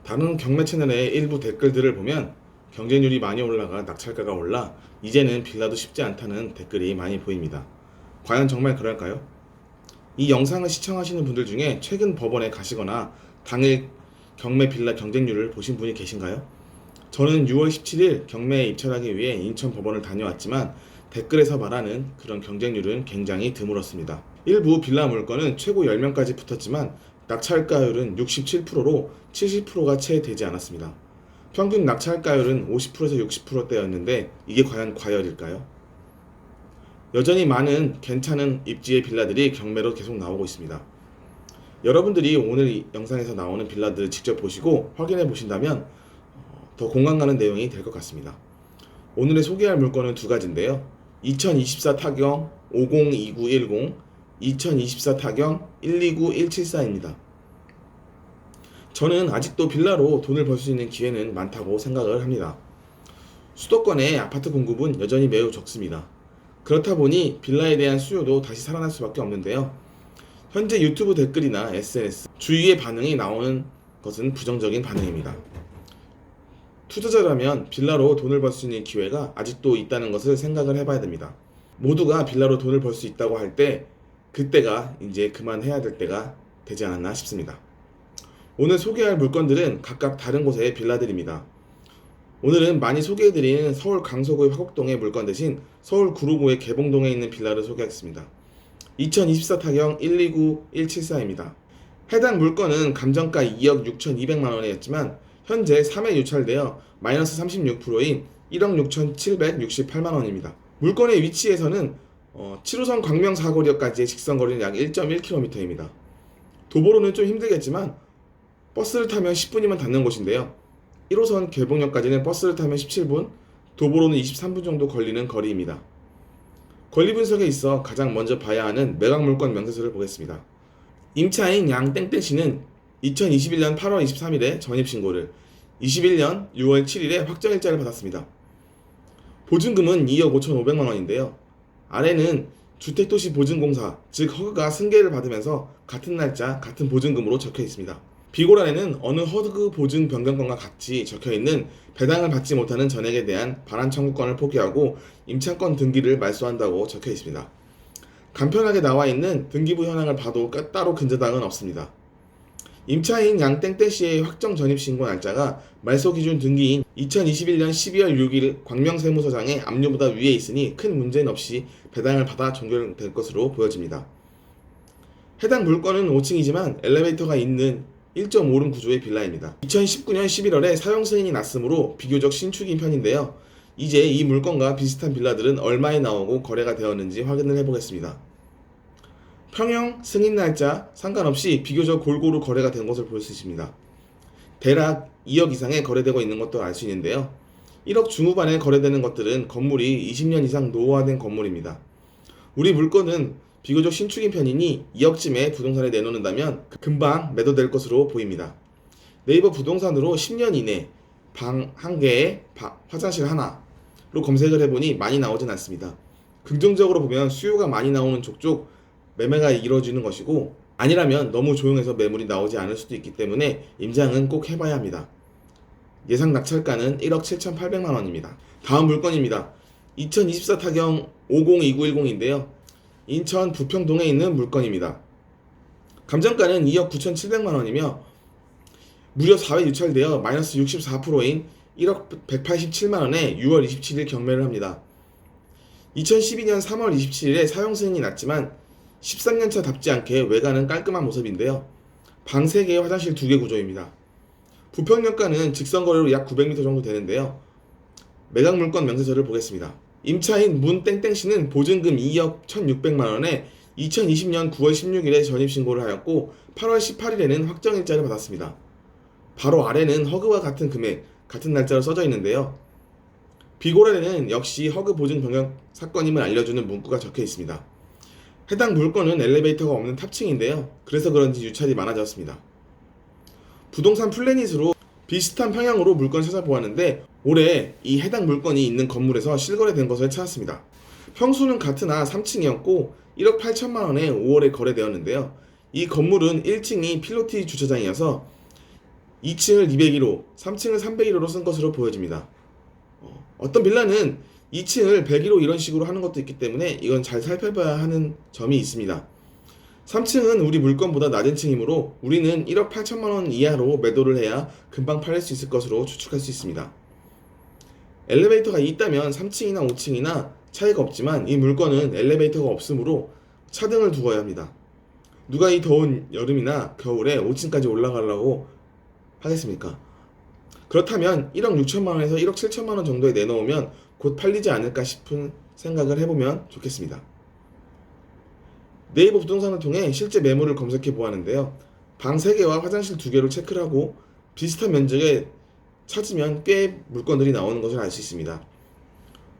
다른 경매 채널의 일부 댓글들을 보면 경쟁률이 많이 올라가 낙찰가가 올라 이제는 빌라도 쉽지 않다는 댓글이 많이 보입니다. 과연 정말 그럴까요? 이 영상을 시청하시는 분들 중에 최근 법원에 가시거나 당일 경매 빌라 경쟁률을 보신 분이 계신가요? 저는 6월 17일 경매에 입찰하기 위해 인천 법원을 다녀왔지만 댓글에서 말하는 그런 경쟁률은 굉장히 드물었습니다. 일부 빌라 물건은 최고 10명까지 붙었지만 낙찰가율은 67%로 70%가 채 되지 않았습니다. 평균 낙찰가율은 50%에서 60%대였는데 이게 과연 과열일까요? 여전히 많은 괜찮은 입지의 빌라들이 경매로 계속 나오고 있습니다. 여러분들이 오늘 이 영상에서 나오는 빌라들을 직접 보시고 확인해 보신다면 더 공감 가는 내용이 될 것 같습니다. 오늘의 소개할 물건은 두 가지인데요. 2024 타경 502910, 2024 타경 129174입니다. 저는 아직도 빌라로 돈을 벌 수 있는 기회는 많다고 생각을 합니다. 수도권의 아파트 공급은 여전히 매우 적습니다. 그렇다 보니 빌라에 대한 수요도 다시 살아날 수밖에 없는데요. 현재 유튜브 댓글이나 SNS, 주위의 반응이 나오는 것은 부정적인 반응입니다. 투자자라면 빌라로 돈을 벌 수 있는 기회가 아직도 있다는 것을 생각을 해봐야 됩니다. 모두가 빌라로 돈을 벌 수 있다고 할 때 그때가 이제 그만해야 될 때가 되지 않았나 싶습니다. 오늘 소개할 물건들은 각각 다른 곳의 빌라들입니다. 오늘은 많이 소개해드린 서울 강서구의 화곡동의 물건 대신 서울 구로구의 개봉동에 있는 빌라를 소개하겠습니다. 2024 타경 129174입니다. 해당 물건은 감정가 2억 6,200만원이었지만 현재 3회 유찰되어 마이너스 36%인 1억 6,768만원입니다. 물건의 위치에서는 7호선 광명사거리역까지의 직선거리는 약 1.1km입니다. 도보로는 좀 힘들겠지만 버스를 타면 10분이면 닿는 곳인데요. 1호선 개봉역까지는 버스를 타면 17분, 도보로는 23분 정도 걸리는 거리입니다. 권리 분석에 있어 가장 먼저 봐야 하는 매각 물건 명세서를 보겠습니다. 임차인 양 땡땡씨는 2021년 8월 23일에 전입신고를, 21년 6월 7일에 확정일자를 받았습니다. 보증금은 2억 5,500만원인데요. 아래는 주택도시보증공사, 즉 허그가 승계를 받으면서 같은 날짜, 같은 보증금으로 적혀 있습니다. 비고란에는 어느 허그 보증 변경권과 같이 적혀있는 배당을 받지 못하는 전액에 대한 반환 청구권을 포기하고 임차권 등기를 말소한다고 적혀 있습니다. 간편하게 나와 있는 등기부 현황을 봐도 따로 근저당은 없습니다. 임차인 양 땡땡씨의 확정 전입신고 날짜가 말소기준 등기인 2021년 12월 6일 광명세무서장의 압류보다 위에 있으니 큰 문제는 없이 배당을 받아 종결될 것으로 보여집니다. 해당 물건은 5층이지만 엘리베이터가 있는 1.5룸 구조의 빌라입니다. 2019년 11월에 사용 승인이 났으므로 비교적 신축인 편인데요. 이제 이 물건과 비슷한 빌라들은 얼마에 나오고 거래가 되었는지 확인을 해보겠습니다. 평형, 승인 날짜 상관없이 비교적 골고루 거래가 된 것을 볼 수 있습니다. 대략 2억 이상에 거래되고 있는 것도 알 수 있는데요. 1억 중후반에 거래되는 것들은 건물이 20년 이상 노후화된 건물입니다. 우리 물건은 비교적 신축인 편이니 2억쯤에 부동산에 내놓는다면 금방 매도될 것으로 보입니다. 네이버 부동산으로 10년 이내 방 1개에 화장실 하나로 검색을 해보니 많이 나오진 않습니다. 긍정적으로 보면 수요가 많이 나오는 족족 매매가 이루어지는 것이고, 아니라면 너무 조용해서 매물이 나오지 않을 수도 있기 때문에 임장은 꼭 해봐야 합니다. 예상 낙찰가는 1억 7,800만원입니다. 다음 물건입니다. 2024 타경 502910인데요. 인천 부평동에 있는 물건입니다. 감정가는 2억 9,700만원이며 무려 4회 유찰되어 마이너스 64%인 1억 187만원에 6월 27일 경매를 합니다. 2012년 3월 27일에 사용 승인이 났지만 13년차 답지 않게 외관은 깔끔한 모습인데요. 방 3개, 화장실 2개 구조입니다. 부평역과는 직선거리로 약 900m 정도 되는데요. 매각 물건 명세서를 보겠습니다. 임차인 문 땡땡씨는 보증금 2억 1,600만원에 2020년 9월 16일에 전입신고를 하였고 8월 18일에는 확정일자를 받았습니다. 바로 아래는 허그와 같은 금액, 같은 날짜로 써져 있는데요. 비고란에는 역시 허그 보증 변경 사건임을 알려주는 문구가 적혀 있습니다. 해당 물건은 엘리베이터가 없는 탑층인데요. 그래서 그런지 유찰이 많아졌습니다. 부동산 플래닛으로 비슷한 평양으로 물건 찾아보았는데 올해 이 해당 물건이 있는 건물에서 실거래된 것을 찾았습니다. 평수는 같으나 3층이었고 1억 8천만원에 5월에 거래되었는데요. 이 건물은 1층이 필로티 주차장이어서 2층을 201호, 3층을 301호로 쓴 것으로 보여집니다. 어떤 빌라는 2층을 101호 이런 식으로 하는 것도 있기 때문에 이건 잘 살펴봐야 하는 점이 있습니다. 3층은 우리 물건보다 낮은 층이므로 우리는 1억 8천만 원 이하로 매도를 해야 금방 팔릴 수 있을 것으로 추측할 수 있습니다. 엘리베이터가 있다면 3층이나 5층이나 차이가 없지만 이 물건은 엘리베이터가 없으므로 차등을 두어야 합니다. 누가 이 더운 여름이나 겨울에 5층까지 올라가려고 하겠습니까? 그렇다면 1억 6천만 원에서 1억 7천만 원 정도에 내놓으면 곧 팔리지 않을까 싶은 생각을 해보면 좋겠습니다. 네이버 부동산을 통해 실제 매물을 검색해 보았는데요. 방 3개와 화장실 2개를 체크를 하고 비슷한 면적에 찾으면 꽤 물건들이 나오는 것을 알 수 있습니다.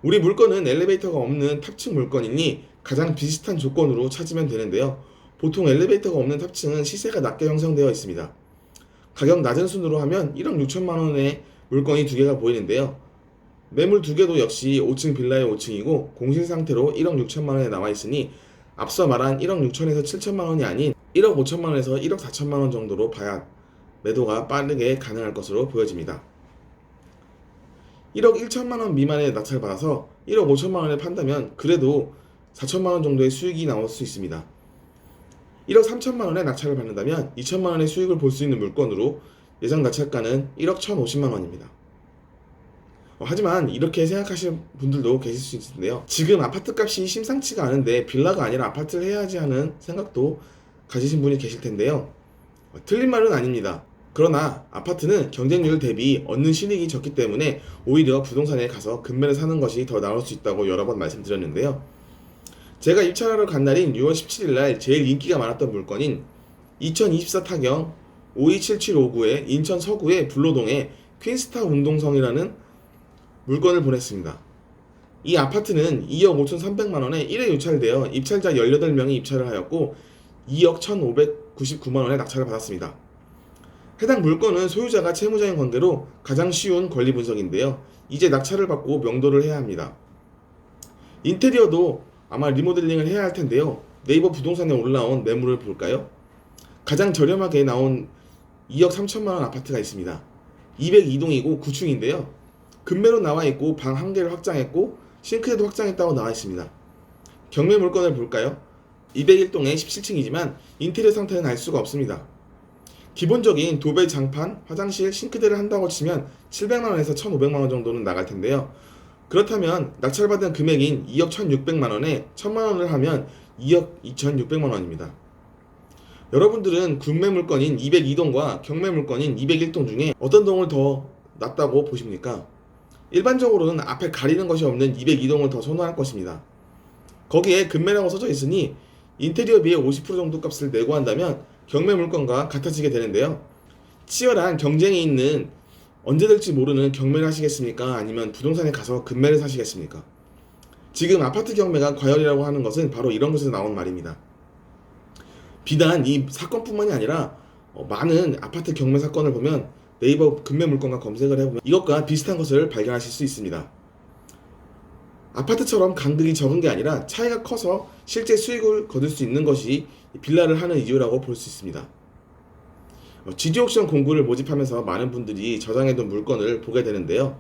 우리 물건은 엘리베이터가 없는 탑층 물건이니 가장 비슷한 조건으로 찾으면 되는데요. 보통 엘리베이터가 없는 탑층은 시세가 낮게 형성되어 있습니다. 가격 낮은 순으로 하면 1억 6천만 원의 물건이 2개가 보이는데요. 매물 2개도 역시 5층 빌라의 5층이고 공실 상태로 1억 6천만 원에 나와 있으니 앞서 말한 1억 6천에서 7천만 원이 아닌 1억 5천만 원에서 1억 4천만 원 정도로 봐야 매도가 빠르게 가능할 것으로 보여집니다. 1억 1천만 원 미만의 낙찰 받아서 1억 5천만 원에 판다면 그래도 4천만 원 정도의 수익이 나올 수 있습니다. 1억 3천만 원에 낙찰을 받는다면 2천만 원의 수익을 볼 수 있는 물건으로 예상 낙찰가는 1억 1,050만 원입니다. 하지만 이렇게 생각하시는 분들도 계실 수 있는데요. 지금 아파트 값이 심상치가 않은데 빌라가 아니라 아파트를 해야지 하는 생각도 가지신 분이 계실 텐데요. 틀린 말은 아닙니다. 그러나 아파트는 경쟁률 대비 얻는 실익이 적기 때문에 오히려 부동산에 가서 금매를 사는 것이 더 나을 수 있다고 여러 번 말씀드렸는데요. 제가 입찰하러 간 날인 6월 17일 날 제일 인기가 많았던 물건인 2024 타경 527759의 인천 서구의 불로동에 퀸스타 운동성이라는 물건을 보냈습니다. 이 아파트는 2억 5,300만 원에 1회 유찰되어 입찰자 18명이 입찰을 하였고 2억 1,599만 원에 낙찰을 받았습니다. 해당 물건은 소유자가 채무자인 관계로 가장 쉬운 권리 분석인데요. 이제 낙찰을 받고 명도를 해야 합니다. 인테리어도 아마 리모델링을 해야 할 텐데요. 네이버 부동산에 올라온 매물을 볼까요? 가장 저렴하게 나온 2억 3천만 원 아파트가 있습니다. 202동이고 9층인데요. 금매로 나와 있고 방 1개를 확장했고 싱크대도 확장했다고 나와 있습니다. 경매 물건을 볼까요? 201동의 17층이지만 인테리어 상태는 알 수가 없습니다. 기본적인 도배 장판, 화장실, 싱크대를 한다고 치면 700만원에서 1500만원 정도는 나갈 텐데요. 그렇다면 낙찰받은 금액인 2억 1600만원에 1000만원을 하면 2억 2600만원입니다. 여러분들은 군매 물건인 202동과 경매 물건인 201동 중에 어떤 동을 더 낫다고 보십니까? 일반적으로는 앞에 가리는 것이 없는 202동을 더 선호할 것입니다. 거기에 금매라고 써져 있으니 인테리어비의 50% 정도 값을 내고 한다면 경매 물건과 같아지게 되는데요. 치열한 경쟁이 있는 언제 될지 모르는 경매를 하시겠습니까? 아니면 부동산에 가서 금매를 사시겠습니까? 지금 아파트 경매가 과열이라고 하는 것은 바로 이런 것에서 나온 말입니다. 비단 이 사건뿐만이 아니라 많은 아파트 경매 사건을 보면 네이버 금매 물건과 검색을 해보면 이것과 비슷한 것을 발견하실 수 있습니다. 아파트처럼 간극이 적은 게 아니라 차이가 커서 실제 수익을 거둘 수 있는 것이 빌라를 하는 이유라고 볼 수 있습니다. GD옥션 공구를 모집하면서 많은 분들이 저장해둔 물건을 보게 되는데요.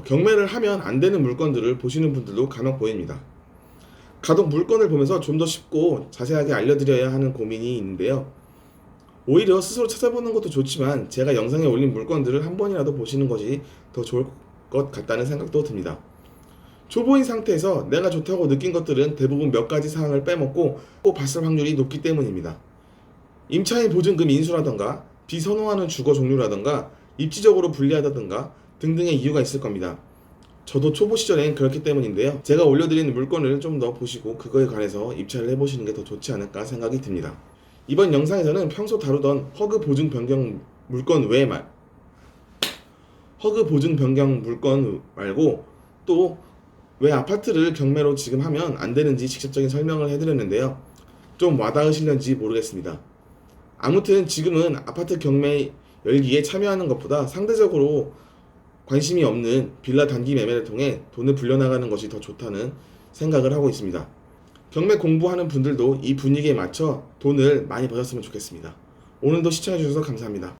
경매를 하면 안 되는 물건들을 보시는 분들도 간혹 보입니다. 간혹 물건을 보면서 좀 더 쉽고 자세하게 알려드려야 하는 고민이 있는데요. 오히려 스스로 찾아보는 것도 좋지만 제가 영상에 올린 물건들을 한 번이라도 보시는 것이 더 좋을 것 같다는 생각도 듭니다. 초보인 상태에서 내가 좋다고 느낀 것들은 대부분 몇 가지 사항을 빼먹고 꼭 봤을 확률이 높기 때문입니다. 임차인 보증금 인수라던가 비선호하는 주거 종류라던가 입지적으로 불리하다던가 등등의 이유가 있을 겁니다. 저도 초보 시절엔 그렇기 때문인데요. 제가 올려드리는 물건을 좀 더 보시고 그거에 관해서 입찰을 해보시는 게 더 좋지 않을까 생각이 듭니다. 이번 영상에서는 평소 다루던 허그 보증 변경 물건 허그 보증 변경 물건 말고 또 왜 아파트를 경매로 지금 하면 안 되는지 직접적인 설명을 해드렸는데요. 좀 와닿으실는지 모르겠습니다. 아무튼 지금은 아파트 경매 열기에 참여하는 것보다 상대적으로 관심이 없는 빌라 단기 매매를 통해 돈을 불려나가는 것이 더 좋다는 생각을 하고 있습니다. 경매 공부하는 분들도 이 분위기에 맞춰 돈을 많이 버셨으면 좋겠습니다. 오늘도 시청해주셔서 감사합니다.